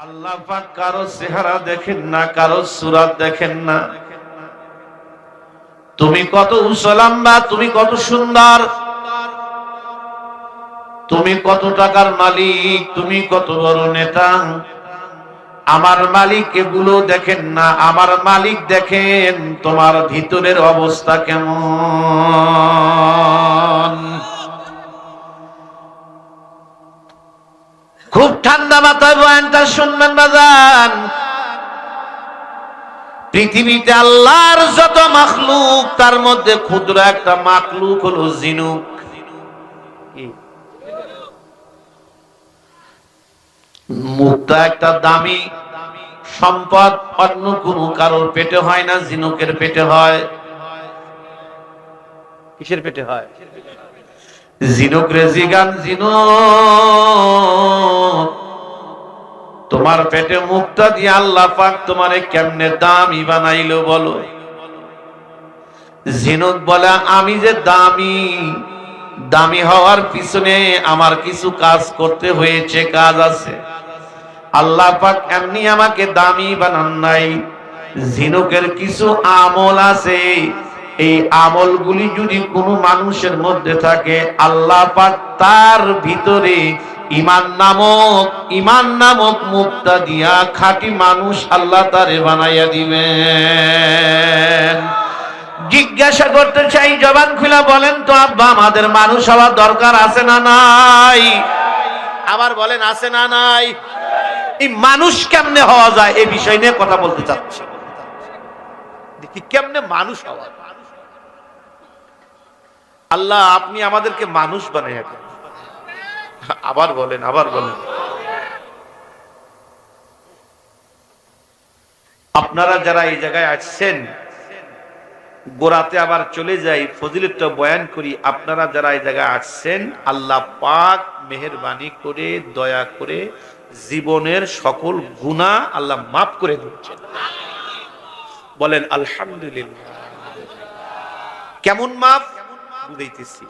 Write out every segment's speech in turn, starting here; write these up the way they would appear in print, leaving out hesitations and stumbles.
আল্লাহ পাক কারো চেহারা দেখেন না, কারো সূরত দেখেন না। তুমি কত উসলম্বা, তুমি কত সুন্দর, তুমি কত টাকার মালিক, তুমি কত বড় নেতা, আমার মালিক এগুলো দেখেন না। আমার মালিক দেখেন তোমার ভিতরের অবস্থা কেমন। খুব ঠান্ডা মাথায় বয়ানটা শুনবেন বাজান। পৃথিবীতে আল্লাহর যত মাখলুক, তার মধ্যে ক্ষুদ্র একটা মাখলুক হলো জিনুক। মুক্তা একটা দামি সম্পদ, অন্য কোনো কারোর পেটে হয় না, জিনুকের পেটে হয়। কিসের পেটে হয়? জিনুক রে জিগান, জিনুক তোমার পেটে মুক্তা দিয়ে আল্লাহ পাক তোমারে কেমনে দামি বানাইলো বলো। জিনুক বলে আমি যে দামি, দামি হওয়ার পিছনে আমার কিছু কাজ করতে হয়েছে, কাজ আছে। আল্লাহ পাক এমনি আমাকে দামি বানান নাই, ঝিনুকের কিছু আমল আছে। এই আমলগুলি যদি কোনো মানুষের মধ্যে থাকে, আল্লাহ পাক তার ভিতরে ইমান নামক মুক্তা দিয়া খাঁটি মানুষ আল্লাহ তারে বানাইয়া দিবেন। জিজ্ঞাসা করতে চাই, জবান খুলে বলেন তো আব্বা, আমাদের মানুষ হওয়ার দরকার আছে না নাই? আবার বলেন, আছে না নাই? এই মানুষ কেমনে হওয়া যায় এই বিষয় নিয়ে কথা বলতে চাচ্ছি। দেখি কেমনে মানুষ হওয়া। আল্লাহ আপনি আমাদেরকে মানুষ বানাইয়া দেন। আবার বলেন, আবার বলেন। আপনারা যারা এই জায়গায় আসছেন, গোড়াতে আবার চলে যাই, ফজিলতটা বয়ান করি। আপনারা যারা এই জায়গায় আসছেন, আল্লাহ পাক মেহেরবানি করে দয়া করে জীবনের সকল গুনাহ আল্লাহ মাফ করে দিচ্ছেন। বলেন আলহামদুলিল্লাহ। কেমন মাফ বুঝাইতেছি।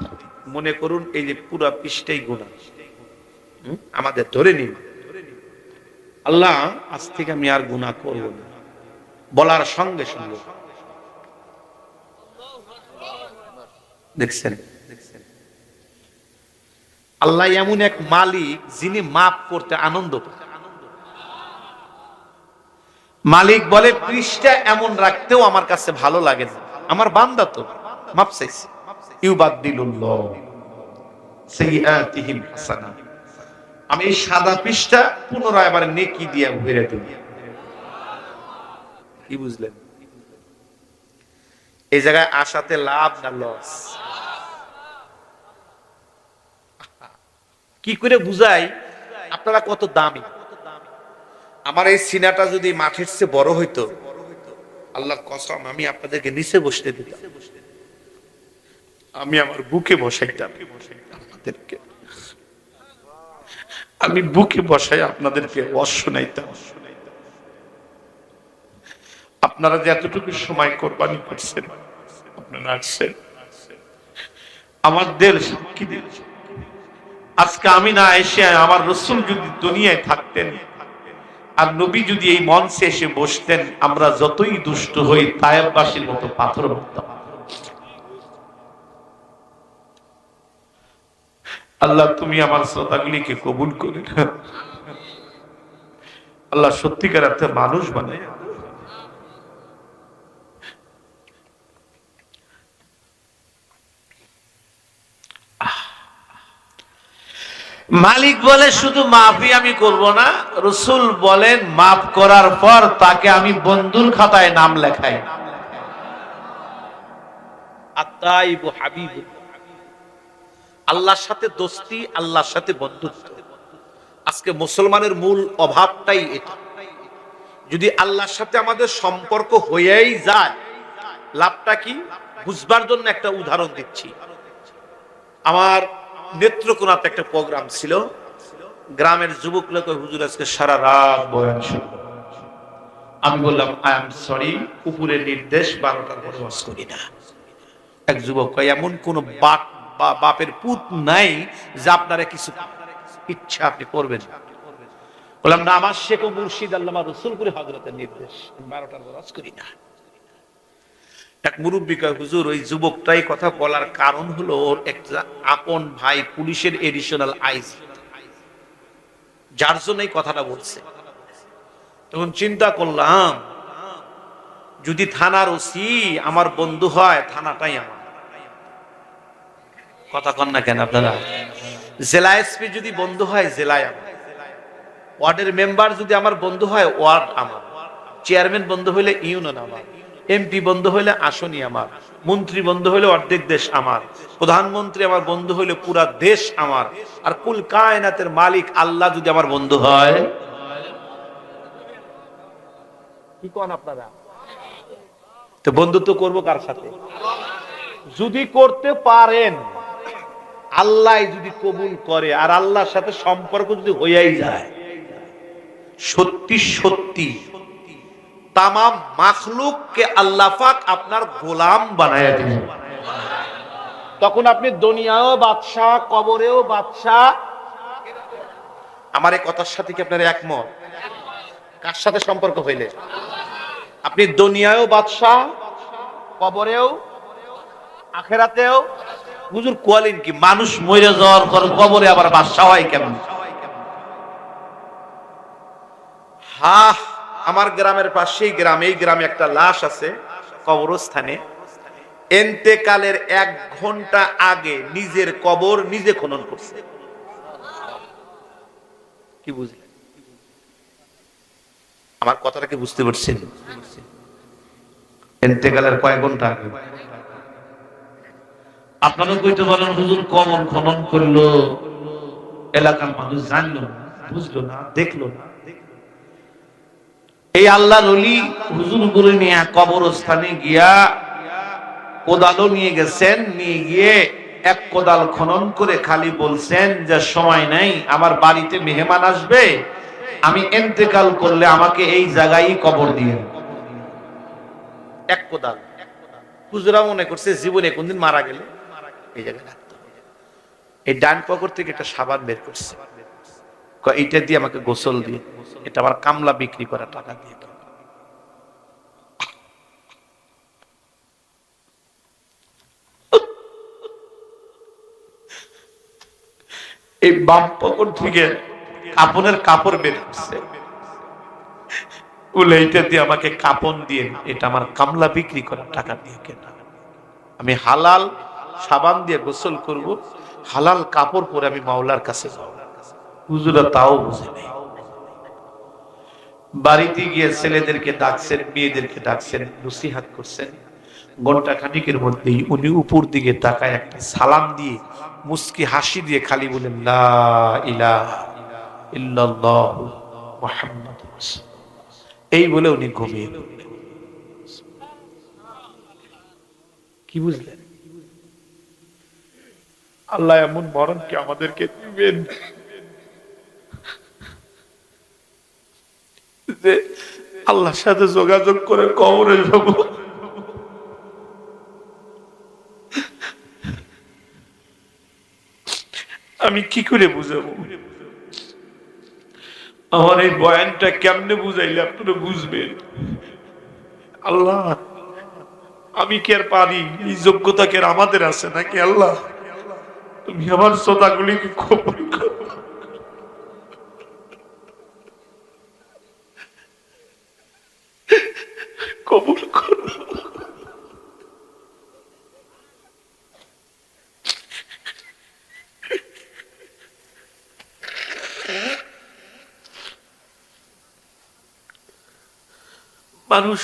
মনে করুন এই যে পুরা পৃষ্ঠাই গুনাহ আমাদের, ধরে নিন আল্লাহ আজ থেকে আমি আর গুনাহ করব না, বলার সঙ্গে সঙ্গে দেখছেন আল্লাহ এমন এক মালিক যিনি মাফ করতে আনন্দ পায়। মালিক বলে পৃষ্ঠা এমন রাখতেও আমার কাছে ভালো লাগে না, আমার বান্দা তো মাফ চাইছে। ইউবাদদিলুল্লাহ সাইয়্যাতিহিম হাসানা, আমি এই সাদা পৃষ্ঠা পুনরায় আবার নেকি দিয়া ভরে দেব। কি বুঝলেন? এই জায়গায় আসাতে লাভ না লস? কি করে বুঝাই আপনারা কত দামি। আমার এই সিনাটা যদি মাঠের চেয়ে বড় হইতো, আল্লাহর কসম আমি আপনাদেরকে নিচে বসতে দিতাম, আমি আমার বুকে বসাইতাম আপনাদেরকে, আমি বুকে বসাই আপনাদেরকে ওয়াজ শোনাইতাম। আপনারা যে এতটুকু সময় কোরবানি করছেন, আপনারা আসছেন, আমার দিল সাক্ষী দিচ্ছে। আজকে আমি না এসে, আমার রাসূল যদি দুনিয়ায় থাকতেন আর নবী যদি এই মঞ্চে এসে বসতেন, আমরা যতই দুষ্ট হই তায়েববাসীর মতো পাথর মারতাম। আল্লাহ তুমি আমার শ্রোতাগুলিকে কবুল করে আল্লাহ সত্যিকার অর্থে মানুষ বানায়। মালিক বলে শুধু মাফই আমি করব না, রাসূল বলেন মাফ করার পর তাকে আমি বন্ধুর খাতায় নাম লেখাই। আত-তাইবু হাবিবুল্লাহ, আল্লাহর সাথে দোস্তি, আল্লাহর সাথে বন্ধুত্ব। আজকে মুসলমানের মূল অভাবটাই এটা। যদি আল্লাহর সাথে আমাদের সম্পর্ক হয়েই যায়, লাভটা কি বুঝবার জন্য একটা উদাহরণ দিচ্ছি। আমার নেত্রকোনাতে একটা প্রোগ্রাম ছিল, গ্রামের যুবক লোক, হুজুর আজকে সারা রাত বয়ান শুনবো। আমি বললাম আই এম সরি, উপরের নির্দেশ 12টার পরে ওয়াজ করি না। এক যুবক কয় এমন কোন বাপের পুত নাই যে আপনারা কিছু ইচ্ছা আপনি করবেন। বললাম না, আমার শেখ ও মুর্শিদ আল্লামা রসুলপুরি হযরতের নির্দেশ, 12টার বরজ করি না। এক মুরব্বী কয়, হুজুর ওই যুবকটাই কথা বলার কারণ হলো ওর একটা আপন ভাই পুলিশের এডিশনাল আইজি, যার জন্য এই কথাটা বলছে। তখন চিন্তা করলাম, যদি থানার ওসি আমার বন্ধু হয়, থানাটাই আমার। কথা কন না কেন আপনারা? জেলা এসপি যদি বন্ধু হয়, জেলায় আমার। ওয়ার্ডের মেম্বার যদি আমার বন্ধু হয়, ওয়ার্ড আমার। চেয়ারম্যান বন্ধু হইলে ইউনিয়ন আমার। এমপি বন্ধু হইলে আসনই আমার। মন্ত্রী বন্ধু হইলে অর্ধেক দেশ আমার। প্রধানমন্ত্রী আমার বন্ধু হইলে পুরা দেশ আমার। আর কুল কায়নাতের মালিক আল্লাহ যদি আমার বন্ধু হয়, কি কোন আপনারা? তো বন্ধুত্ব করবো কার সাথে? যদি করতে পারেন, আল্লাহ যদি কবুল করে, আর আল্লাহর সাথে সম্পর্ক যদি হইয়াই যায়, সত্যি সত্যি তামাম মাখলুককে আল্লাহ পাক আপনার গোলাম বানায়া দিবেন। তখন আপনি দুনিয়াও বাদশা, কবরেও বাদশা। আমার এই কথার সাথে কি আপনার একমত? কার সাথে সম্পর্ক হইলে আপনি দুনিয়াও বাদশা, কবরেও, আখেরাতেও? হুজুর কোয়ালিন কি মানুষ মরে যাওয়ার পর কবরে আবার বাদশা হয় কেমন? হ্যাঁ, আমার গ্রামের পাশেই গ্রাম, এই গ্রামে একটা লাশ আছে কবরস্থানে। এন্তেকালের 1 ঘন্টা আগে নিজের কবর নিজে খনন করছে। কি বুঝলেন আমার কথাটা? কি বুঝতে পারছেন? এন্তেকালের কয়েক ঘন্টা আগে। আপনারা কইতে পারেন, হুজুর কবর খনন করলো, এলাকার মানুষ জানলো না, বুঝলো না, দেখলো না। এই আল্লাহর ওলি হুজুর করে নিয়ে কবরস্থানে গিয়া কোদালও নিয়ে গেছেন, নিয়ে গিয়ে 1 কোদাল খনন করে খালি বলছেন যে সময় নাই, আমার বাড়িতে মেহমান আসবে, আমি ইন্তেকাল করলে আমাকে এই জায়গায় কবর দিয়েন। 1 কোদাল। হুজুরা মনে করছে জীবনে কোনদিন মারা গেলে এই জায়গায় রাখতো। এই ডান পকেট থেকে একটা সাবান বের করছে, এইটা দিয়ে আমাকে গোসল দিয়ে, এটা আমার কামলা বিক্রি করা টাকা দিয়ে। এই বাম পকেট থেকে কাপড়ের কাপড় বের করছে, বলে এইটা দিয়ে আমাকে কাপড় দিয়ে, এটা আমার কামলা বিক্রি করা টাকা দিয়ে কেনা। আমি হালাল সাবান দিয়ে গোসল করব, হালাল কাপড় পরে আমি মাওলার কাছে যাব। হুজুরা তাও বুঝে নেই। বাড়িতে গিয়ে ছেলেদেরকে ডাকছেন, মেয়েদেরকে ডাকছেন, নসিহত করছেন। ঘন্টা খানিকের মধ্যেই উনি উপর দিকে তাকায় একটা সালাম দিয়ে, মুস্কি হাসি দিয়ে খালি বলেন, লা ইলাহা ইল্লাল্লাহ মুহাম্মাদুর রাসূলুল্লাহ। এই বলে উনি ঘুমিয়ে পড়লেন। কি বুঝলেন? আল্লাহ এমন মরণ কি আমাদেরকে দিবেন যে আল্লাহর সাথে যোগাযোগ করে কবরে যাব। আমি কি করে বুঝাবো? আমার এই বয়ানটা কেমনে বুঝাইলে আপনারা বুঝবেন? আল্লাহ, আমি কি আর পারি? এই যোগ্যতা কি আর আমাদের আছে নাকি? আল্লাহ, তুমি আমার শ্রোতাগুলিকে কবুল করো। কবুল করো। মানুষ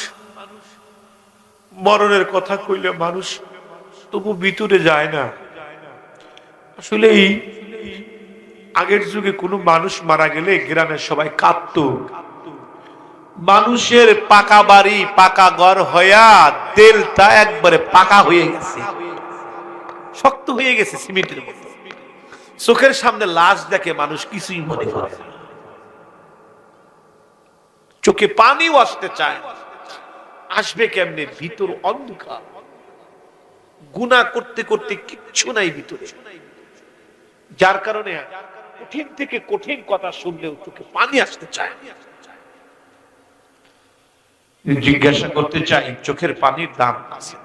মরণের কথা কইলে মানুষ তবু ভিতরে যায় না। আসলে আগের যুগে কোনো মানুষ মারা গেলে গ্রামের সবাই কাঁদতো। মানুষের পাকা বাড়ি, পাকা ঘর হইয়া তেলটা একবারে পাকা হয়ে গেছে, শক্ত হয়ে গেছে সিমেন্টের মতো। চোখের সামনে লাশ দেখে মানুষ কিছুই মনে করে না, চোখে পানিও আসতে চায়। আসবে কেমনে? ভিতর অন্ধকার, গুনাহ করতে করতে কিচ্ছু নাই ভিতরে। যার কারণে কঠিন থেকে কঠিন কথা শুনলেও চোখে পানি আসতে চায়। জিজ্ঞাসা করতে চাই, চোখের পানির দাম আছে?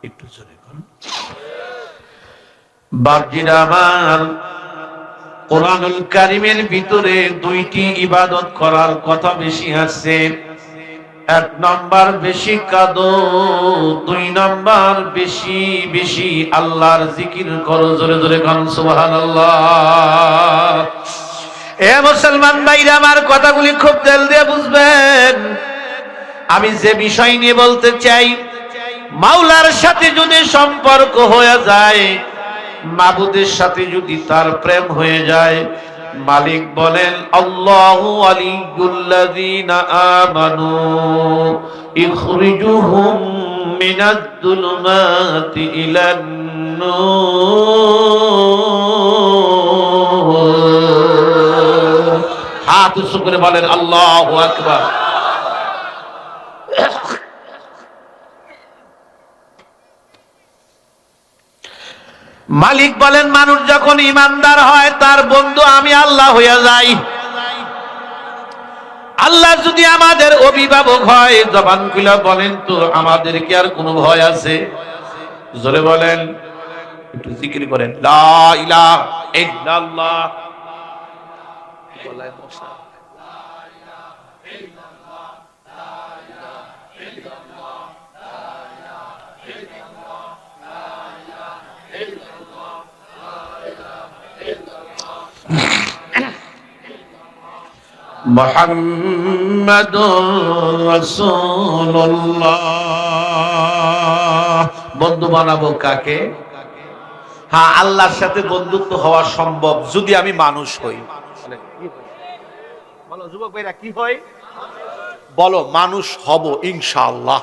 একটু জোরে বলুন। বাপজিরা আমার, কোরআনুল কারীমের ভিতরে দুইটি ইবাদত করার কথা বেশি আছে। এক নাম্বার বেশি কাঁদো, দুই নাম্বার বেশি বেশি আল্লাহর জিকির করো। জোরে জোরে গান সুবহানাল্লাহ। এ মুসলমান ভাইরা আমার, কথাগুলি খুব দিল দিয়ে বুঝবেন। আমি যে বিষয় নিয়ে বলতে চাই, মাওলার সাথে যদি সম্পর্ক হয়ে যায়, মাবুদের সাথে যদি তার প্রেম হয়ে যায়, মালিক বলেন আল্লাহু ওয়ালিয়ুল্লাযীনা আমানু ইখরিজুহুম মিনাজ-যুলুমাতি ইলান-নূর। হাত উঁচু করে বলেন আল্লাহু আকবার। মালিক বলেন মানুষ যখন ইমানদার হয়, তার বন্ধু আমি আল্লাহ হইয়া যাই। আল্লাহ যদি আমাদের অভিভাবক হয়, জবান খুলে বলেন তো আমাদের কি আর কোনো ভয় আছে? জোরে বলেন, একটু জিকির করেন লা ইলাহা ইল্লাল্লাহ। মুহাম্মাদুর রাসূলুল্লাহ। বন্ধু বানাবো কাকে? হ্যাঁ, আল্লাহর সাথে বন্ধুত্ব হওয়া সম্ভব যদি আমি মানুষ হই। বলো যুবক ভাইরা, কি হয়? বলো মানুষ হব ইনশাআল্লাহ।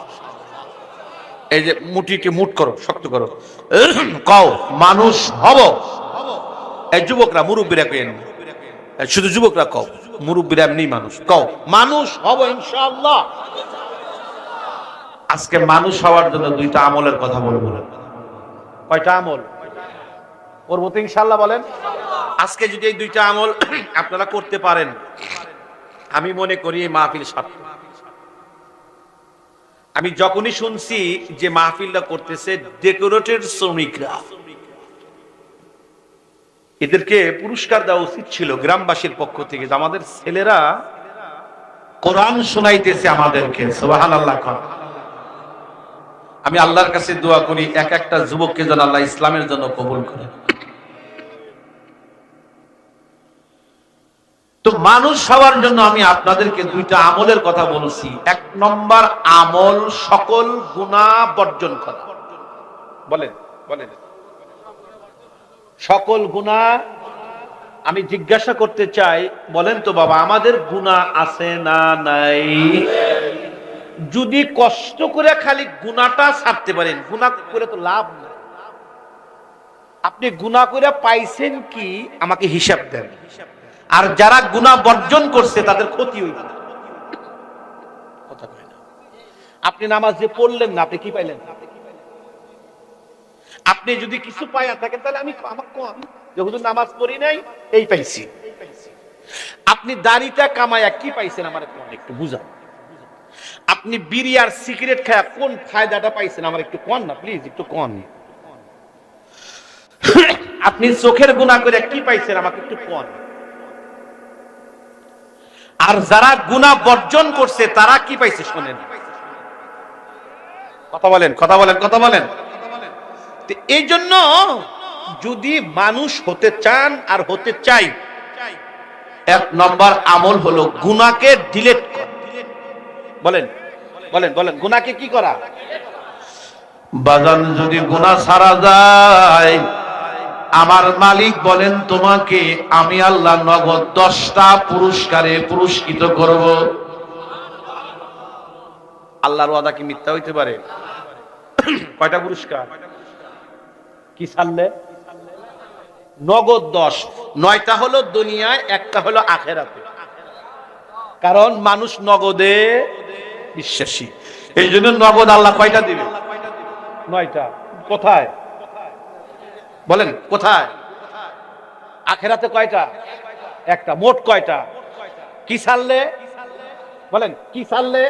এই যে মুঠিকে মুট করো, শক্ত করো, কও মানুষ হব। এই যুবকরা, মুরব্বীরা কেন, শুধু যুবকরা কও, মুরব্বীরা এমনি মানুষ, কও মানুষ হব ইনশাআল্লাহ। আজকে মানুষ হওয়ার জন্য দুইটা আমলের কথা বলবো। কয়টা আমল করবো তো ইনশাআল্লাহ? বলেন। আজকে যদি এই দুইটা আমল আপনারা করতে পারেন, আমি মনে করি এই মাহফিল সার্থক। আমি যখনই শুনছি যে মাহফিলটা করতেছে ডেকোরেটেড শ্রমিকরা, এদেরকে পুরস্কার দেওয়া উচিত ছিল গ্রামবাসীর পক্ষ থেকে। আমাদের ছেলেরা কোরআন শোনাইতেছে আমাদেরকে, সুবহানাল্লাহ। আমি আল্লাহর কাছে দোয়া করি এক একটা যুবককে যেন আল্লাহ ইসলামের জন্য কবুল করে। তো মানুষ হওয়ার জন্য আমি আপনাদেরকে দুইটা আমলের কথা বলছি। এক নম্বর আমল, সকল গুনাহ বর্জন করা। বলেন বলেন, সকল গুনাহ। আমি জিজ্ঞাসা করতে চাই, বলেন তো বাবা, আমাদের গুনাহ আছে না নাই? যদি কষ্ট করে খালি গুনাহটা ছাড়তে পারেন, গুনাহ করে তো লাভ নাই। আপনি গুনাহ করে পাইছেন কি আমাকে হিসাব দেন। আর যারা গুনাহ বর্জন করছে তাদের ক্ষতি হইছে। কথা কয় না। আপনি নামাজ যে পড়লেন না, আপনি কি পাইলেন? আপনি যদি কিছু পাইয়া থাকেন তাহলে আমি আমার কম, যখন নামাজ পড়ি নাই এই পাইছি। আপনি দাড়িটা কামায়া কি পাইছেন আমার কোন একটু বুঝান। আপনি বিড়ি আর সিগারেট খায়া কোন ফায়দাটা পাইছেন আমার একটু কোন না প্লিজ, একটু কোন। আপনি চোখের গুনাহ করে কি পাইছেন আমাকে একটু কোন। আর যারা গুনাহ বর্জন করছে তারা কি পাইছে শোনেন। কথা বলেন কথা বলেন কথা বলেন। এই জন্য যদি মানুষ হতে চান আর হতে চাই, এক নম্বর আমল হলো গুনাহকে ডিলিট করা। বলেন বলেন বলেন, গুনাহকে কি করা? বাজান যদি গুনাহ ছাড়া যায়, আমার মালিক বলেন তোমাকে আমি আল্লাহ নগদ 10টা পুরস্কারে পুরস্কৃত করব। আল্লাহর ওয়াদা কি মিথ্যা হইতে পারে? কয়টা পুরস্কার? কি ছাড়লে? নগদ 10। 9টা হলো দুনিয়ায়, একটা হলো আখেরাতে। কারণ মানুষ নগদে বিশ্বাসী, এই জন্য নগদ আল্লাহ কয়টা দিবে? 9টা। কোথায় বলেন, কোথায়? আখেরাতে কয়টা? একটা। মোট কয়টা? কি ছাড়লে? বলেন কি ছাড়লে?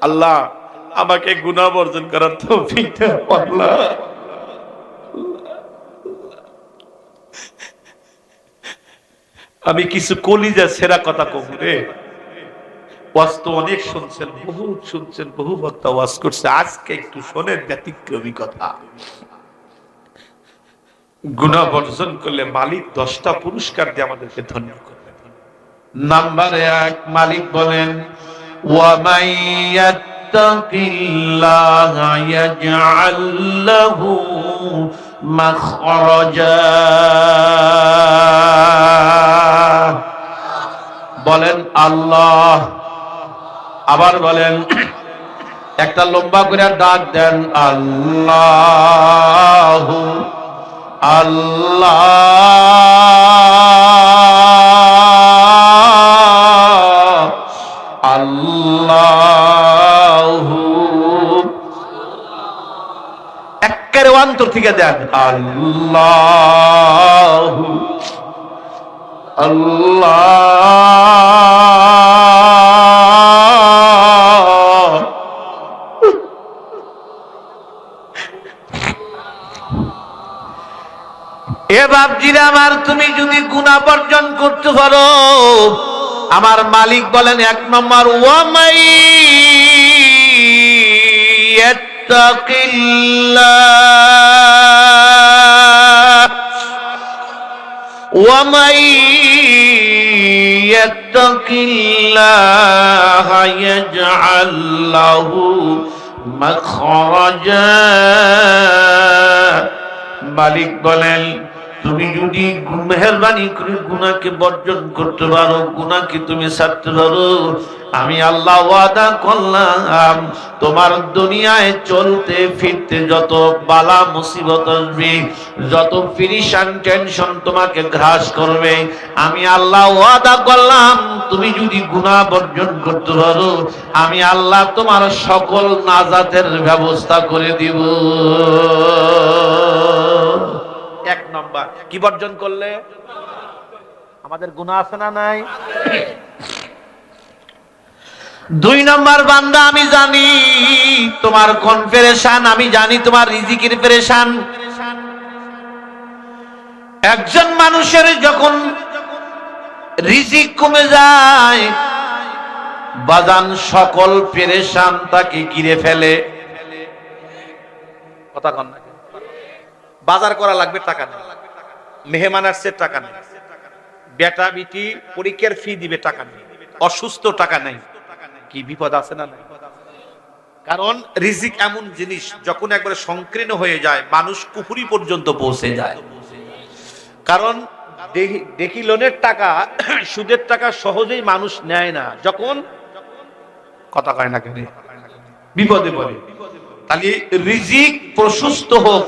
আল্লাহ আমাকে গুনাহ বর্জন করার তৌফিক দাও আল্লাহ। আমি কিছু কলিজা ছেঁড়া কথা কব রে। ওয়াজ তো অনেক শুনছেন, বহুত শুনছেন, বহু বক্তা ওয়াজ করছে, আজকে একটু শোনেন ব্যতিক্রমী কথা। গুনাহ বর্জন করলে মালিক 10টা পুরস্কার দিয়ে আমাদেরকে ধন্য করবেন। নাম্বার 1, মালিক বলেন ওয়া মান ইয়াত্তাকিল্লাহা ইয়াজআল লাহু মাখরাজা। বলেন আল্লাহ। আবার বলেন, একটা লম্বা করে ডাক দেন, আল্লাহ আল্লাহ আল্লাহ। একেবারে অন্তর থেকে দেন, আল্লাহ আল্লাহ। এ বাপজিরা আমার, তুমি যদি গুনাহ বর্জন করতে পারো, আমার মালিক বলেন 1 নম্বর, ওয়া মাই ইয়াত্তাকিল্লাহ ওয়া মাই ইয়াত্তাকিল্লাহ ইয়াজআল লাহু মাখরাজা। মালিক বলেন তুমি যদি মেহেরবানি করে গুনাহকে বর্জন করতে পারো, গুনাহকে তুমি ছাড়তে পারো, আমি আল্লাহ ওয়াদা করলাম তোমার দুনিয়ায় চলতে ফিরতে যত বালা মুসিবত আসবে, যত পেরেশান টেনশন তোমাকে গ্রাস করবে, আমি আল্লাহ ওয়াদা করলাম তুমি যদি গুনাহ বর্জন করতে পারো, আমি আল্লাহ তোমার সকল নাজাতের ব্যবস্থা করে দিব। 1 নম্বর কি বর্জন করলে? আমাদের গুনাহ আছে না নাই? 2 নম্বর, বান্দা আমি জানি তোমার কোন পেরেশান, আমি জানি তোমার রিজিকের পেরেশান। একজন মানুষের যখন রিজিক কমে যায়, বাজান সকল পেরেশান তাকে ঘিরে ফেলে। কথা কন না? বাজার করা লাগবে, টাকা নেই, মেহমান আসছে টাকা নেই, বেটা বিটি পরীক্ষার ফি দিবে টাকা নেই, অসুস্থ টাকা নেই, কি বিপদ আছে না? কারণ রিজিক এমন জিনিস যখন একবারে সংকীর্ণ হয়ে যায়, মানুষ কুফরি পর্যন্ত পৌঁছে যায়। কারণ দেখি লোনের টাকা, সুদের টাকা সহজেই মানুষ নেয় না, যখন কথা কয় না কেন বিপদে পড়ে। তাহলে রিজিক প্রশস্ত হোক,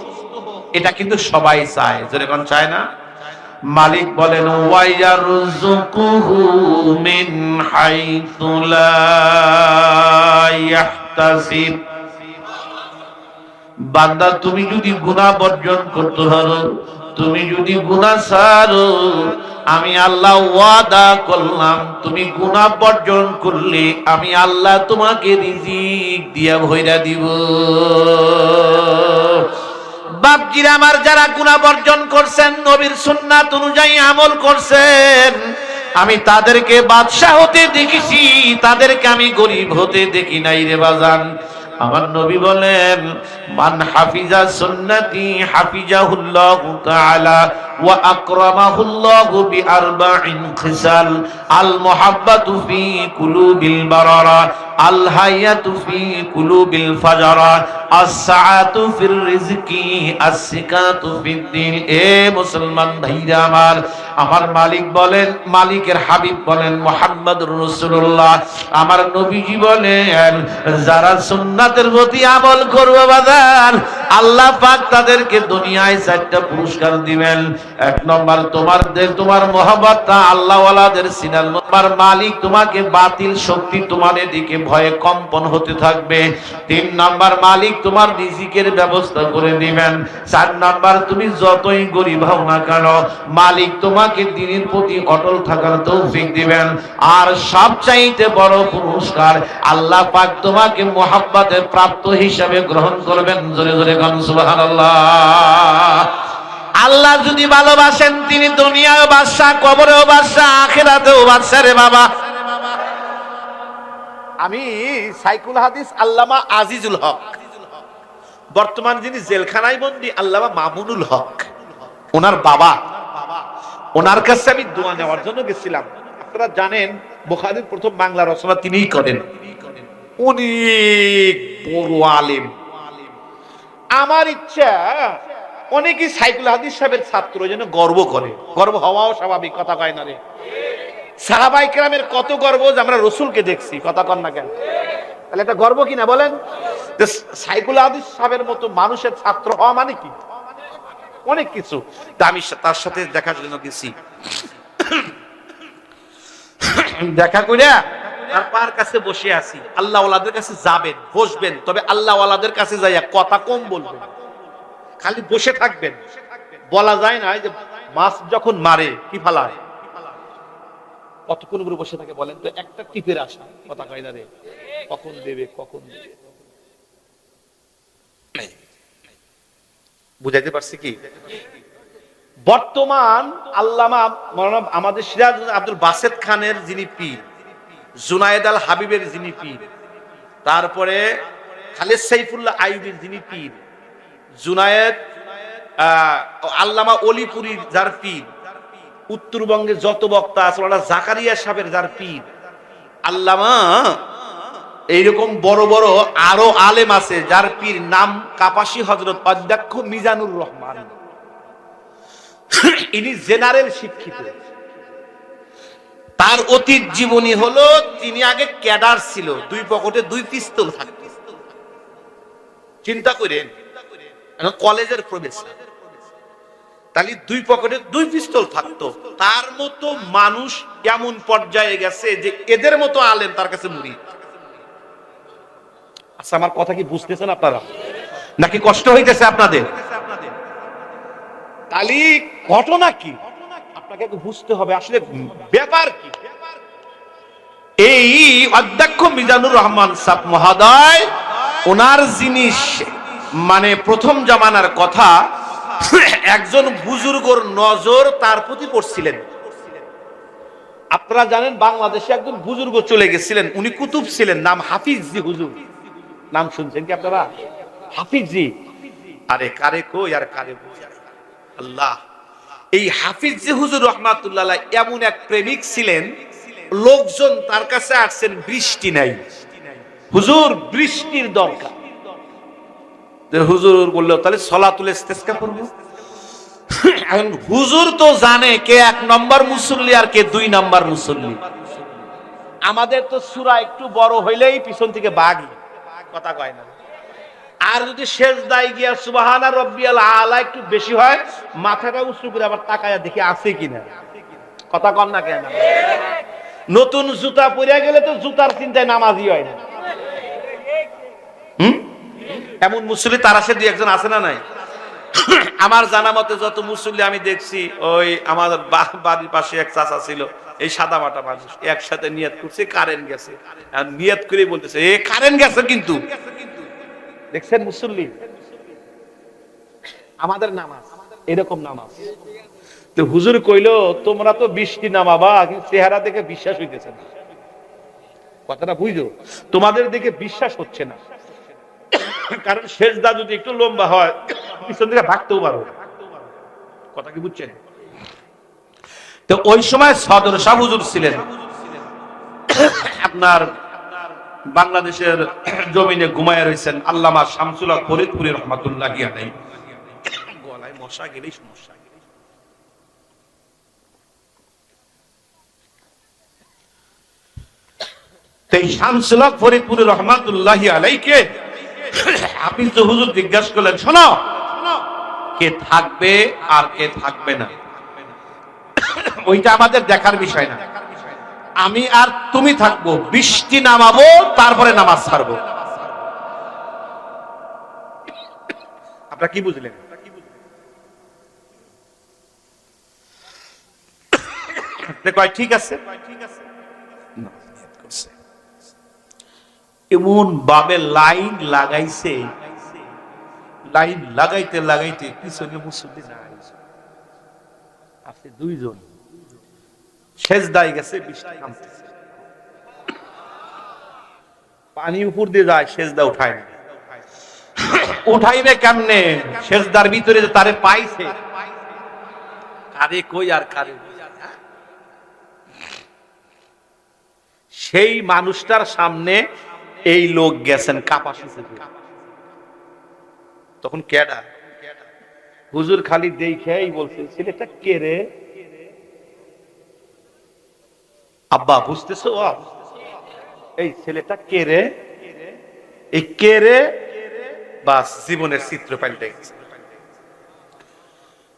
এটা কিন্তু সবাই চায়, যেরকম চায় না? মালিক বলেন ওয়ায়ারযুকুহু মিন হাইতু লা ইয়াহতাসিব। বান্দা তুমি যদি গুনাহ বর্জন করতে পারো, তুমি যদি গুনাহ ছাড়ো, আমি আল্লাহ ওয়াদা করলাম তুমি গুনাহ বর্জন করলে আমি আল্লাহ তোমাকে রিজিক দিয়া ভইরা দিব। বাপজিরা আমার, যারা গুনাহ বর্জন করছেন, নবীর সুন্নাত অনুযায়ী আমল করছেন, আমি তাদেরকে বাদশা হতে দেখেছি, তাদেরকে আমি গরিব হতে দেখি নাই রে বাজান। আমার নবী বলেন মান হাফিজা সুন্নতি হাফিজাহুল্লাহু তাআলা ওয়া আকরামাহুল্লাহু বিআরবাইন খিসাল আল মুহাব্বাতু ফি কুলুবিল বারারা আল হায়াতু ফি কুলুবিল ফাজারা আস-সাআতু ফির রিজকি আস-সিকাতু ফিদ-দ্বীন। এ মুসলমান ভাইরা আমার, আমার মালিক বলেন, মালিকের হাবিব বলেন মুহাম্মদুর রাসূলুল্লাহ, আমার নবীজি বলেন যারা সুন্নাতের প্রতি আমল করবে বাজার, আল্লাহ পাক তাদেরকে দুনিয়ায় 4টা পুরস্কার দিবেন। এক নম্বর তোমার মহব্বতটা আল্লাহ ওয়ালাদের সিনার নম্বর মালিক তোমাকে বাতিল শক্তি তোমাদের দিকে ভয়ে কম্পন হতে থাকবে। 3 নম্বর মালিক তোমার রিজিকের ব্যবস্থা করে দিবেন। 4 নম্বর তুমি যতই গরিব হও না কেন মালিক তোমাকে দ্বীনের প্রতি অটল থাকার তৌফিক দিবেন। আর সবচাইতে বড় পুরস্কার আল্লাহ পাক তোমাকে মহব্বতের প্রাপ্ত হিসাবে গ্রহণ করবেন। জোরে জোরে গান সুবহানাল্লাহ। আল্লাহ যদি ভালোবাসেন তিনি দুনিয়াও বাদশা, কবরেও বাদশা, আখিরাতেও বাদশা রে বাবা। আমি সাইকুল হাদিস আল্লামা আজিজুল হক, বর্তমান যিনি জেলখানায় বন্দী আল্লামা মামুনুল হক, ওনার বাবা, ওনার কাছে আমি দোয়া নেওয়ার জন্য গেছিলাম। আপনারা জানেন বুখারীর প্রথম বাংলা রচনা তিনিই করেন, অনেক বড় আলেম। আমার ইচ্ছা অনেকেই সাইকুল হাদিস সাহেবের ছাত্র যেন গর্ব করে, গর্ব হওয়াও স্বাভাবিক, কথা কয় না রে। সাহাবায়ে কেরামের কত গর্ব যে আমরা রাসূলকে দেখছি, কথা কন না কেন? তাহলে এটা গর্ব কিনা বলেন? যে সাইকুল হাদিস সাহেবের মতো মানুষের ছাত্র হওয়া মানে কি? অনেক কিছু। তা আমি তার সাথে দেখার জন্য গেছি। দেখা কইরা তার পার কাছে বসে আছি। আল্লাহ ওয়ালাদের কাছে যাবেন, বসবেন, তবে আল্লাহ ওয়ালাদের কাছে যাইয়া কথা কম বলবেন, খালি বসে থাকবেন। বলা যায় না যে মাছ যখন মারে কি ফালায়, কতক্ষণ উপরে বসে থাকে বলেন তো? একটা টিপের আশা, কথা কয় না রে, কখন দেবে কখন দেবে। বুঝাইতে পারছি কি? বর্তমান আল্লামা মাওলানা আমাদের সিরাজ আব্দুল বাসেত খানের যিনি পীর, জুনায়েদ আল হাবিবের যিনি পীর, তারপরে খালেদ সাইফুল্লাহ আইয়ুবীর যিনি পীর, জুনায়েদ আল্লামা অলিপুরীর যার পীর, উত্তরবঙ্গে যত বক্তা আছে ওরা জাকারিয়া সাহেবের যার পীর, আল্লামা এইরকম বড় বড় আরো আলেম আছে যার পীর নাম কাপাসী হযরত অধ্যক্ষ মিজানুর রহমান। ইনি জেনারেল শিক্ষিত। তার অতীত জীবনী হলো তিনি আগে ক্যাডার ছিল, 2 পকেটে 2 পিস্তল থাকত। চিন্তা করেন, কলেজের প্রফেসর, তাহলে 2 পকেটে 2 পিস্তল থাকতো। তার মতো মানুষ কেমন পর্যায়ে গেছে যে এদের মতো আলেম তার কাছে মুরিদ। আচ্ছা, আমার কথা কি বুঝতেছেন আপনারা, নাকি কষ্ট হইতেছে আপনাদের? তাহলে ঘটনা কি আপনাকে বুঝতে হবে, আসলে ব্যাপার কি। এই অধ্যক্ষ মিজানুর রহমান সাহেব মহোদয়, ওনার জিনিস মানে প্রথম জামানার কথা, একজন বুজুর্গর নজর তার প্রতি পড়ছিলেন। আপনারা জানেন বাংলাদেশে একজন বুজুর্গ চলে গেছিলেন, উনি কুতুব ছিলেন, নাম হাফিজি হুজুর। নাম শুনছেন কি আপনারা? হাফিজি। আরে কারে কই আর কারে বুঝাই আল্লাহ। এই হাফিজি হুজুর রহমাতুল্লাহ এমন এক প্রেমিক ছিলেন, লোকজন তার কাছে আসছেন, বৃষ্টি নাই, হুজুর বৃষ্টির দরকার। হুজুর বললো তাহলে সলাতুল ইস্তিসকা করব। এখন হুজুর তো জানে কে 1 নম্বর মুসল্লি আর কে 2 নম্বর মুসল্লি। আমাদের তো সূরা একটু বড় হইলেই পিছন থেকে বাগি, কথা কয় না। আর যদি সেজদায় গিয়া সুবহানা রাব্বিয়াল আলা একটু বেশি হয়, মাথাটা উঁচু করে আবার তাকায়া দেখি আছে কিনা, কথা কন না কেন? নতুন জুতা পরে গেলে তো জুতার চিন্তায় নামাজি হয় না। এমন মুসল্লি তার আসে 2-1 আছে না নাই? আমার জানা মতে যত মুসল্লি আমি দেখছি, ওই আমার বাড়ির পাশে এক চাচা ছিল, এই সাদা মাটা মানুষ, একসাথে নিয়ত করছে, কারেন্ট গেছে, আর নিয়ত করে বলতেছে এ কারেন্ট গেছে কিন্তু। দেখছেন মুসল্লি? আমাদের নামাজ এরকম নামাজ। তো হুজুর কইলো তোমরা তো বৃষ্টি নামাবা, কিন্তু চেহারা দেখে বিশ্বাস হইতেছে না। কথাটা বুঝো, তোমাদের দেখে বিশ্বাস হচ্ছে না, কারণ সেজদা যদি একটু লম্বা হয় পিছন থেকে ভাগতেও পারো, কথা কি বুঝছেন? তো ওই সময় সদর শাহ হুজুর ছিলেন, আপনার বাংলাদেশের জমিনে ঘুমায় রয়েছেন আল্লামা শামসুল হক ফরিদপুরি রহমাতুল্লাহি আলাইহি। গলায় মশা গেলেই সমস্যা। এই শামসুল হক ফরিদপুরি রহমাতুল্লাহি আলাইহিকে আপনি তো হুজুর জিজ্ঞাসা করলেন, শোনো, কে থাকবে আর কে থাকবে না ওইটা আমাদের দেখার বিষয় না। আমি আর তুমি থাকবো, বৃষ্টি নামাবো, তারপরে নামাজ ছাড়বো। আপনারা কি বুঝলেন? কয় ঠিক আছে, এমন ভাবে লাইন লাগাইছে, লাইন লাগাইতে লাগাইতে পিছনে মুসল্লি আছে দুইজন, সেজদায় গেছে, বৃষ্টি নামতেছে, পানি উপর দিয়ে যায়, সেজদা উঠায় না। উঠাইবে কেমনে? সেজদার ভিতরে যে তারে পাইছে, কারে কই আর কারে, সেই মানুষটার সামনে এই লোক গেছেন কাপাসিতে। তখন কেডা? হুজুর খালি দেখেই বলছে, ছেলেটা কে রে? আব্বা বুঝতেছো? এই ছেলেটা কে রে? এই কে রে? বাস জীবনের চিত্র পাল্টে গেছে।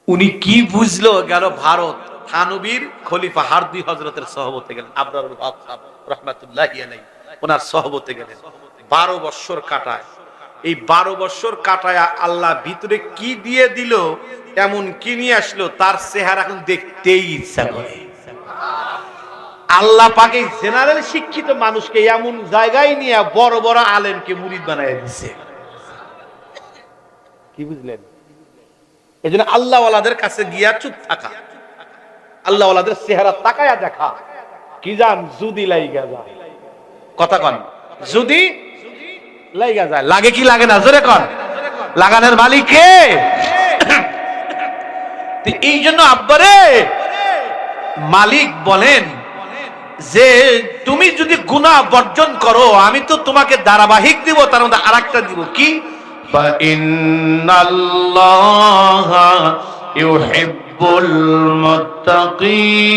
উনি কি বুঝলো? গেল ভারত, থানবীর খলিফা হারদি হযরতের সহবতে গেলেন, আবরারুল হক সাহেব রাহমাতুল্লাহি আলাইহি, ওনার সহবতে গেলেন। 12 বছর কাটায়। এই 12 বছর কাটায় আল্লাহ ভিতরে কি দিয়ে দিল, এমন কি নিয়ে আসলো, তার চেহারা এখন দেখতেই ইচ্ছা করে। আল্লাহ পাক এই জেনারেল শিক্ষিত মানুষকে এমন জায়গায় নিয়ে বড় বড় আলেমকে মুরিদ বানায় দিচ্ছে। কি বুঝলেন? এই জন্য আল্লাহ ওয়ালাদের কাছে গিয়া চুপ থাকা, আল্লাহ ওয়ালাদের চেহারা তাকায়া দেখা। কি জান, যদি লাইগা যায়, কথা কন, যদি লাইগা যায়, লাগে কি লাগে না, জোরে কন, লাগানোর মালিক কে? এই জন্য আব্বারে মালিক বলেন যে তুমি যদি গুনাহ বর্জন করো, আমি তো তোমাকে ধারাবাহিক দিব, তার মধ্যে আরেকটা দিব, কি? ফাইন্নাল্লাহা ইউহিব্বুল মুত্তাকিন।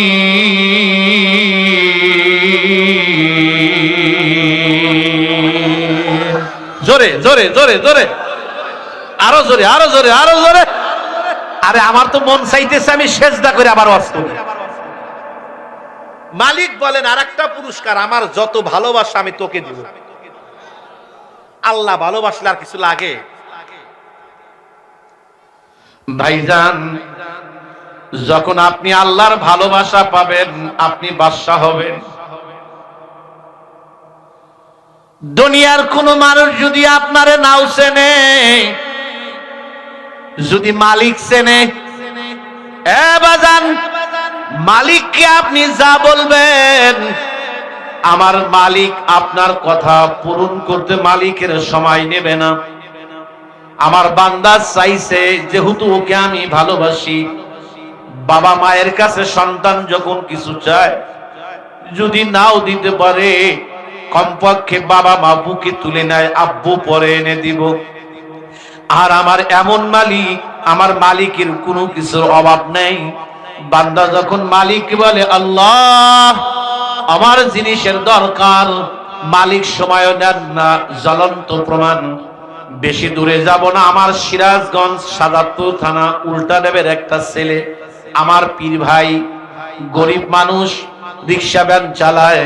জোরে জোরে জোরে জোরে, আরো জোরে আরো জোরে আরো জোরে। আরে আমার তো মন চাইতেছে আমি সেজদা করে আবার ওয়াজ করি। মালিক বলেন আরেকটা পুরস্কার, আমার যত ভালোবাসা আমি তোকে দিব। আল্লাহ ভালোবাসলে আর কিছু লাগে? ভাইজান, যখন আপনি আল্লাহর ভালোবাসা পাবেন, আপনি বাদশা হবেন। দুনিয়ার কোন মানুষ যদি আপনারে নাও চেনে, যদি মালিক চেনে, এ বাজান, মালিককে আপনি যা বলবেন, আমার মালিক আপনার কথা পূরণ করতে মালিকের সময় নেবে না। আমার বান্দা চাইছে, যেহেতু ওকে আমি ভালোবাসি, বাবা মায়ের কাছে সন্তান যখন কিছু চায়, যদি নাও দিতে পারে, কমপক্ষে বাবা মা বুকে তুলে নেয়, আব্বু পরে এনে দিব। আর আমার এমন মালিক, আমার মালিকের কোনো কিছুর অভাব নেই। বান্দা যখন মালিক বলে আল্লাহ আমার জিনিসের দরকার, মালিক সময় নেন না। জ্বলন্ত প্রমাণ, বেশি দূরে যাব না, আমার সিরাজগঞ্জ সাজাদপুর থানা উল্টাডাবের একটা ছেলে, আমার পীর ভাই, গরিব মানুষ, রিক্সা ভ্যান চালায়,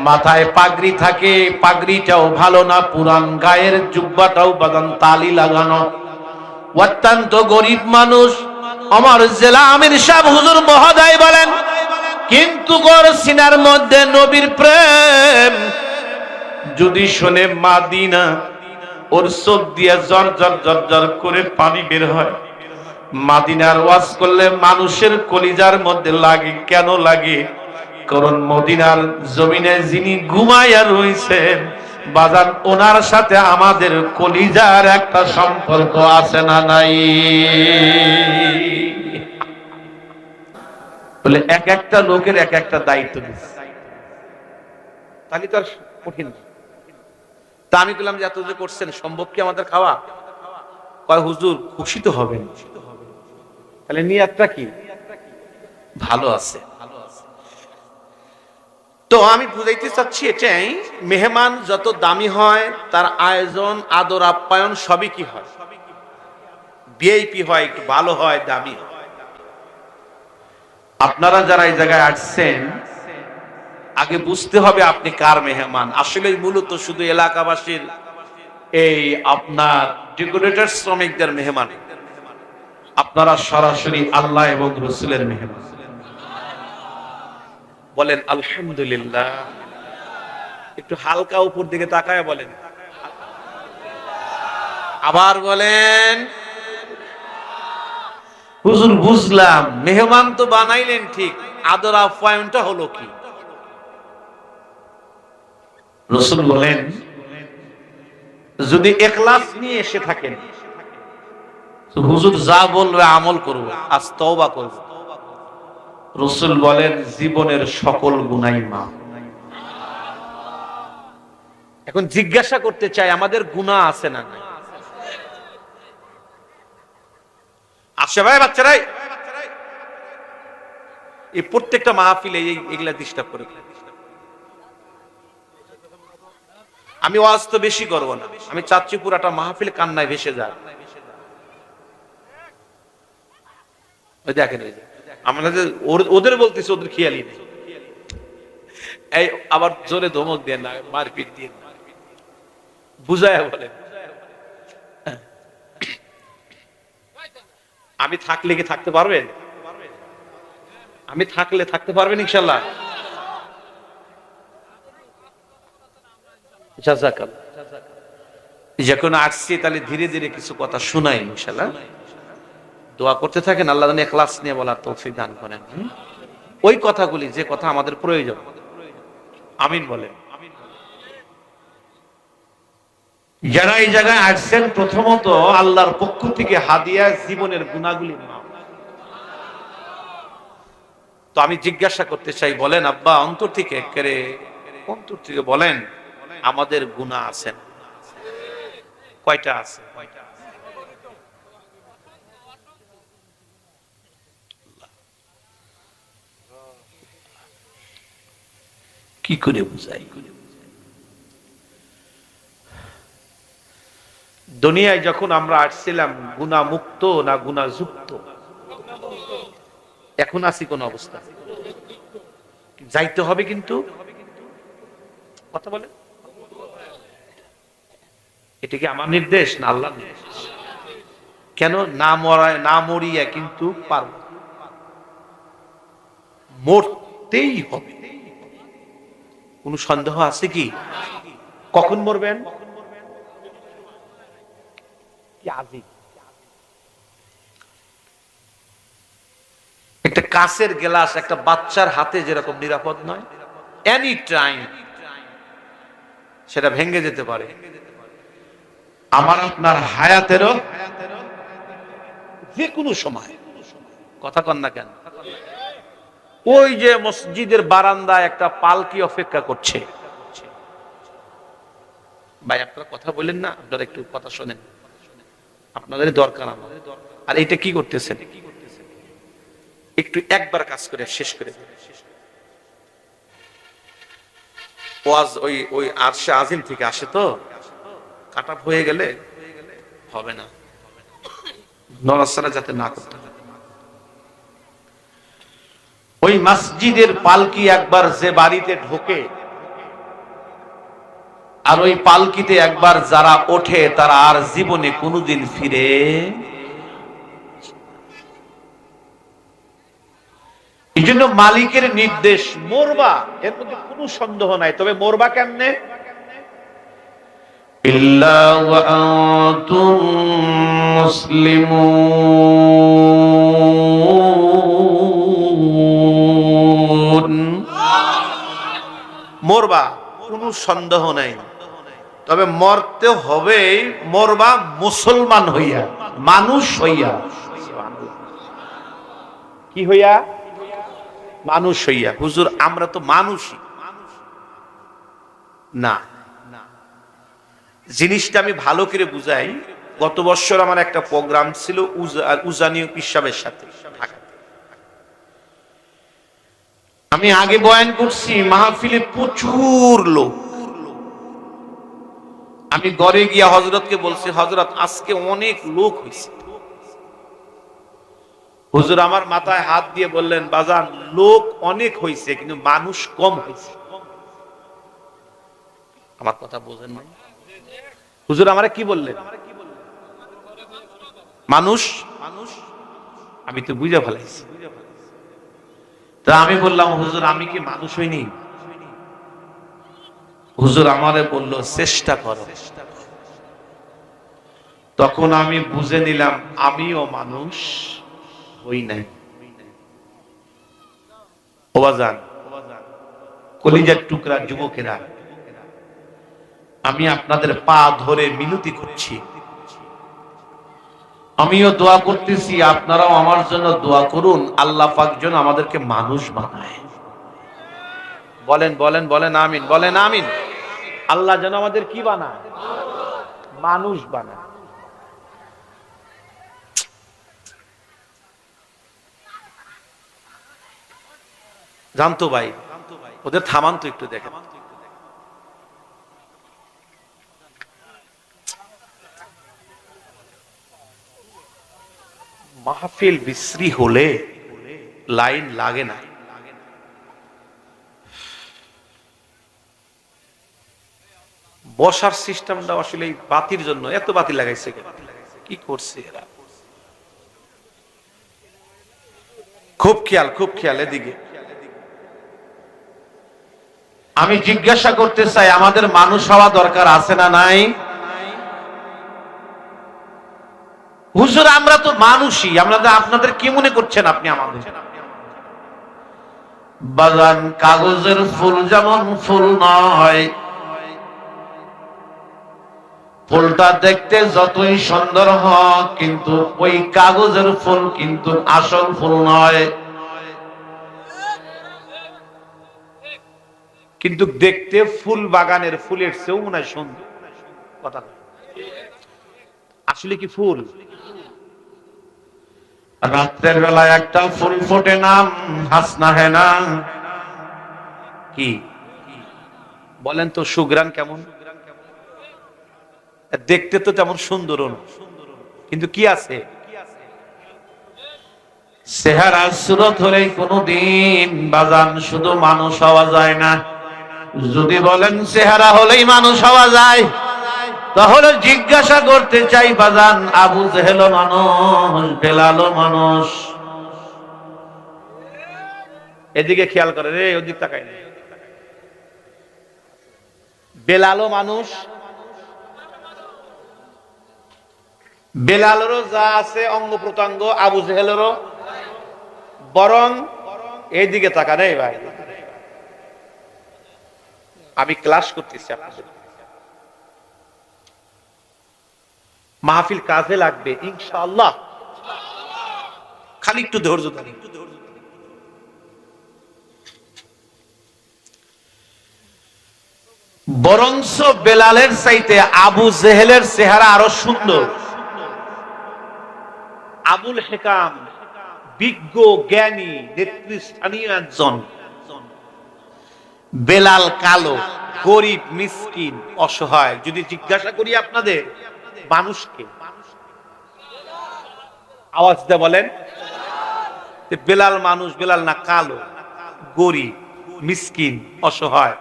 মাথায় পাগড়ি থাকে, পাগড়িটাও ভালো না, পুরান, গায়ের জুব্বাটাও বাদান তালি লাগানো, অত্যন্ত গরিব মানুষ। আমার জেলা আমির সাহেব হুজুর মহোদয় বলেন, কিন্তু গোর সিনার মধ্যে নবীর প্রেম যদি শুনে মাদিনা, ওর চোখ দিয়ে জর জর জর জর করে পানি বের হয়। মাদিনার ওয়াজ করলে মানুষের কলিজার মধ্যে লাগে, কেন লাগে? কারণ মদিনার জমিনে যিনি ঘুমাইয়া রয়েছেন, বাজান, ওনার সাথে আমাদের কলিজার একটা সম্পর্ক আছে না নাই? বলে এক একটা লোকের এক একটা দায়িত্ব দিচ্ছে, তাহলে তো আর কঠিন। তা আমি বললাম যে এত যে করছেন, সম্ভব কি আমাদের খাওয়া? কয় হুজুর খুশি তো হবেন। তাহলে নিয়াতটা কি? ভালো আছে। তো আমি বুঝাইতে চাচ্ছি এটাই, মেহমান যত দামি হয় তার আয়োজন আদর আপ্যায়ন সবই কি হয়, ভিআইপি হয়, একটু ভালো হয়, দামি হয়। আপনারা যারা এই জায়গায় আসছেন আগে বুঝতে হবে আপনি কার মেহমান। আসলে মূলত শুধু এলাকাবাসীর এই আপনার ডেকোরেটর শ্রমিকদের মেহমান, আপনারা সরাসরি আল্লাহ এবং রসুলের মেহমান। বলেন আলহামদুলিল্লাহ। একটু হালকা উপর দিকে তাকায় বলেন, আবার বলেন। হুজুর বুঝলাম, মেহমান তো বানাইলেন ঠিক, আদর আপ্যায়নটা হলো কি? রাসূল বলেন, যদি ইখলাস নিয়ে এসে থাকেন, হুজুর যা বলবে আমল করব, আজ তওবা করব, রাসূল বলেন জীবনের সকল গুনাহ মাফ। এখন জিজ্ঞাসা করতে চাই, আমাদের গুনাহ আছে না? আসে ভাই বাচ্চারাই, এই প্রত্যেকটা মাহফিলে এগুলা ডিস্টার্ব করে। আমি ওয়াজ তো বেশি করব না, আমি চাচ্ছি পুরাটা মাহফিল কান্নায় ভেসে যায়। ওই দেখেন, আমাদের ওদের বলতেছে, ওদের খেয়ালই নেই। এই আবার জোরে ধমক দিয়ে না, মারপিট দিয়ে না, বুঝায় বলেন। আমি থাকলে কি থাকতে পারবেন? আমি থাকলে থাকতে পারবেন ইনশাল্লাহ? যখন আসছি তাহলে ধীরে ধীরে কিছু কথা শোনাই ইনশাল্লাহ। দোয়া করতে থাকেন, আল্লাহ যেন ইখলাস নিয়ে বলার তৌফিক দান করেন। ওই কথাগুলি যে কথা আমাদের প্রয়োজন, আমিন বলেন। যারা এই জায়গায় আসছেন, প্রথমত আল্লাহর পক্ষ থেকে হাদিয়া জীবনের গুনাহগুলি মাফ। তো আমি জিজ্ঞাসা করতে চাই, বলেন আব্বা, অন্তর থেকে একেবারে অন্তর থেকে বলেন, আমাদের গুনাহ আছে? কয়টা আছে? কি করে বুঝাই? দুনিয়ায় যখন আমরা আসছিলাম গুনাহ মুক্ত না গুনাহ যুক্ত? এখন আছি কোন অবস্থা? যাইতে হবে, কিন্তু কথা বলে, এটা কি আমার নির্দেশ না আল্লাহর নির্দেশ? কেন না মরিয়া কিন্তু পারব, মরতেই হবে। কোন সন্দেহ আছে কি? কখন মরবেন? একটা কাঁচের গ্লাস একটা বাচ্চার হাতে যেরকম নিরাপদ নয়, এনি টাইম সেটা ভেঙে যেতে পারে। আমার আপনার হায়াতেরও যে কোনো সময়, কথা কন না কেন? ওই যে মসজিদের বারান্দায় একটা পালকি অপেক্ষা করছে। ভাই আপনারা কথা বলেন না, আপনারা একটু কথা শোনেন, আপনাদের দরকার আমার। আর এটা কি করতেছেন? একটু একবার কাজ করে শেষ করে ওয়াজ ওই আরশে আজিম থেকে আসে, তো কাট আপ হয়ে গেলে হবে না, নড়াচড়া যাতে না করতে হবে। ওই মসজিদের পালকি একবার যে বাড়িতে ঢোকে, আর ওই পালকিতে একবার যারা ওঠে, তারা আর জীবনে কোনোদিন ফিরে। এই জন্য মালিকের নির্দেশ, মরবা, এর মধ্যে কোনো সন্দেহ নাই। তবে মরবা কেমনে? ইল্লা ওয়া আনতুম মুসলিমুন। মরবা, কোনো সন্দেহ নাই, তবে মরতে হবে, মরবা মুসলমান হইয়া, মানুষ হইয়া। কি হইয়া? মানুষ হইয়া। হুজুর আমরা তো মানুষই না। জিনিসটা আমি ভালো করে বুঝাই। গত বছর আমার একটা প্রোগ্রাম ছিল উজানি পিসাবের সাথে ঢাকাতে। আমি আগে বয়ান করছি, মাহফিলে প্রচুর লোক। আমি ঘরে গিয়া হযরতকে বলছি, হযরত আজকে অনেক লোক হয়েছে। হুজুর আমার মাথায় হাত দিয়ে বললেন, বাজান লোক অনেক হয়েছে কিন্তু মানুষ কম হয়েছে। আমার কথা বোঝেন নাই? হুজুর আমারে কি বললেন? মানুষ মানুষ আমি তো বুঝে ফেলাইছি। তা আমি বললাম, হুজুর আমি কি মানুষ হইনি? হুজুর আমারে বলল, চেষ্টা করো। তখন আমি বুঝে নিলাম আমিও মানুষ হই নাই। ও বাজান, কলিজার টুকরা যুবকেরা, আমি আপনাদের পা ধরে মিনতি করছি, আমিও দোয়া করতেছি, আপনারাও আমার জন্য দোয়া করুন, আল্লাহ পাক যেন আমাদেরকে মানুষ বানায়। বলেন বলেন বলেন আমিন, বলেন আমিন। আল্লাহ যেন আমাদের কি বানায়? মানুষ বানায়। জানতো ভাই, ওদের থামান তো একটু দেখেন। মাহফিল বিশ্রী হলে লাইন লাগে না। বসার সিস্টেমটা আসলে এই বাতির জন্য এত বাতি লাগাইছে, কি করছে এরা? খুব খেয়াল, খুব খেয়াল এদিকে। আমি জিজ্ঞাসা করতে চাই, আমাদের মানুষ হওয়া দরকার আছে না নাই? হুজুর আমরা তো মানুষই, আপনাদের কি মনে করছেন আপনি আমাদের? বাগান কাগজের ফুল যেমন ফুল নয়, ফুলটা দেখতে যতই সুন্দর হোক কিন্তু ওই কাগজের ফুল কিন্তু আসল ফুল নয়। কিন্তু দেখতে ফুল বাগানের ফুলের চেয়েও মনে হয় সুন্দর। কথা আসলে কি ফুল? রাত্রের বেলায় একটা ফুল ফোটে, নাম হাসনা হেনা। কি বলেন তো, সুগ্রান কেমন? দেখতে তো তেমন সুন্দর, কিন্তু কি আছে? চেহারা সুরত হলেই কোনদিন বাজান শুধু মানুষ হওয়া যায় না। যদি বলেন চেহারা হলেই মানুষ হওয়া যায়, তাহলে জিজ্ঞাসা করতে চাই বাজান, আবু জেহেল মানুষ, বেলালও মানুষ। এদিকে খেয়াল করে রে, ওদিক তাকাই না। বেলালও মানুষ, বেলালেরও যা আছে অঙ্গ প্রত্যঙ্গ আবু জেহেলেরও, বরং এইদিকে তাকা রে ভাই, আমি ক্লাস করতেছি আপনাদের। মাহফিল কাজে লাগবে ইনশাআল্লাহ, খালি একটু ধৈর্য ধরে। বরঞ্চ বেলালের চাইতে আবু জেহেলের চেহারা আরো সুন্দর। আবুল হেকাম বিজ্ঞ জ্ঞানী নেতৃস্থানীয় একজন, বেলাল কালো, গরিব, মিসকিন, অসহায়। যদি জিজ্ঞাসা করি আপনাদের, মানুষকে আওয়াজ দিয়ে বলেন, বেলাল মানুষ? বেলাল না কালো, গরিব, মিসকিন, অসহায়।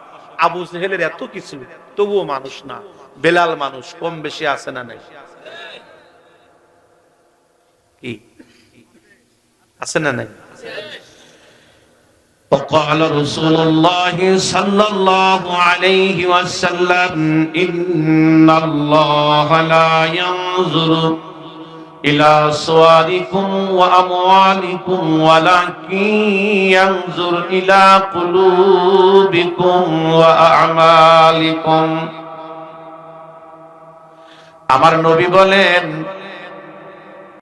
আবু জেহেলের এত কিছু, তবুও মানুষ না। বেলাল মানুষ, কম বেশি আছে না নাই? কি আছে না নাই? وقال رسول الله صلى الله عليه وسلم إن الله لا ينظر إلى صوركم وأموالكم ولكن ينظر إلى قلوبكم وأعمالكم। আমার নবী বলেন,